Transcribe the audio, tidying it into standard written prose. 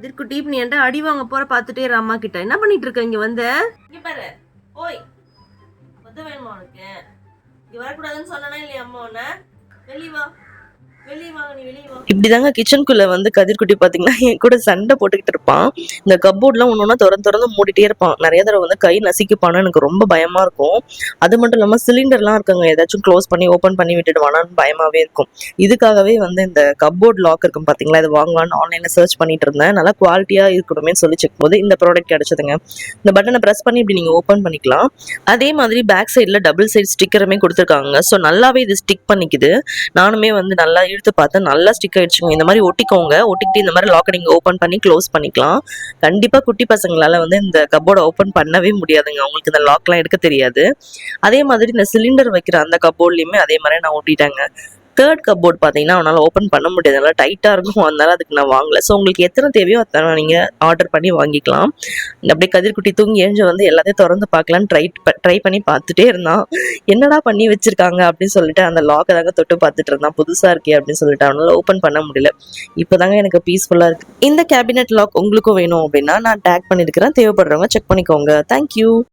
கதிர்குட்டி நீ என்கிட்ட அடி வாங்க போற பாத்துட்டே இரு அம்மா கிட்ட. என்ன பண்ணிட்டு இருக்க இங்க வந்து? இங்க பாரு. ஓய், ஒத்த வேணுமா உனக்கு? இங்க வரக்கூடாதுன்னு சொன்னா இல்லையா அம்மா உன்ன? வெளிய வா, வெளிய வாங்க, நீ வெளிய வா. இப்படிதாங்க கிச்சனுக்குள்ள வந்து கதிர்குட்டி பாத்தீங்கன்னா என் கூட சண்டை போட்டுக்கிட்டு இருப்பான். இந்த கப்போர்ட்லாம் ஒன்னொன்னா திறந்து மூடிட்டே இருப்பான். நிறைய தடவை வந்து கை நசுக்கிப்பானு எனக்கு ரொம்ப பயமா இருக்கும். அது மட்டும் இல்லாம சிலிண்டர்லாம் இருக்காங்க, ஏதாச்சும் க்ளோஸ் பண்ணி ஓப்பன் பண்ணி விட்டுடுவானான்னு பயமாவே இருக்கும். இதுக்காகவே வந்து இந்த கப்போர்ட் லாக் இருக்கும் பாத்தீங்களா, இது வாங்கலாம்னு ஆன்லைன்ல சர்ச் பண்ணிட்டு இருந்தேன். நல்லா குவாலிட்டியா இருக்கணுமே சொல்லி செக் போது இந்த ப்ராடக்ட் கிடைச்சதுங்க. இந்த பட்டனை பிரஸ் பண்ணி இப்படி நீங்க ஓப்பன் பண்ணிக்கலாம். அதே மாதிரி பேக் சைட்ல டபுள் சைட் ஸ்டிக்கருமே கொடுத்துருக்காங்க. ஸோ நல்லாவே இது ஸ்டிக் பண்ணிக்குது. நானுமே வந்து நல்லா இழுத்து பார்த்தேன், நல்லா ஸ்டிக் ஆயிடுச்சுங்க. இந்த மாதிரி ஒட்டிக்கோங்க. ஒட்டிக்கிட்டு இந்த மாதிரி லாக்கை நீங்க ஓப்பன் பண்ணி க்ளோஸ் பண்ணிக்கலாம். கண்டிப்பா குட்டி பசங்களால வந்து இந்த கப்போர்டை ஓப்பன் பண்ணவே முடியாதுங்க, அவங்களுக்கு இந்த லாக்லாம் எடுக்க தெரியாது. அதே மாதிரி இந்த சிலிண்டர் வைக்கிற அந்த கப்போர்ட்லயுமே அதே மாதிரி நான் ஒட்டிட்டேங்க. தேர்ட் கப்போர்ட் பார்த்தீங்கன்னா அவனால் ஓப்பன் பண்ண முடியாது, நல்லா டைட்டாக இருக்கும். அதனால அதுக்கு நான் வாங்கலை. ஸோ உங்களுக்கு எத்தனை தேவையோ அத்தனை நீங்கள் ஆர்டர் பண்ணி வாங்கிக்கலாம். அப்படியே கதிர்குட்டி தூங்கி எழுந்து வந்து எல்லாத்தையும் திறந்து பார்க்கலான்னு ட்ரை பண்ணி பார்த்துட்டே இருந்தான். என்னடா பண்ணி வச்சிருக்காங்க அப்படின்னு சொல்லிட்டு அந்த லாக்கை தாங்க தொட்டு பார்த்துட்டு இருந்தான். புதுசாக இருக்கே அப்படின்னு சொல்லிட்டு அவனால் ஓப்பன் பண்ண முடியல. இப்போதாங்க எனக்கு பீஸ்ஃபுல்லாக இருக்குது. இந்த கேபினெட் லாக் உங்களுக்கும் வேணும் அப்படின்னா நான் டேக் பண்ணியிருக்கிறேன், தேவைப்படுறவங்க செக் பண்ணிக்கோங்க. தேங்க்யூ.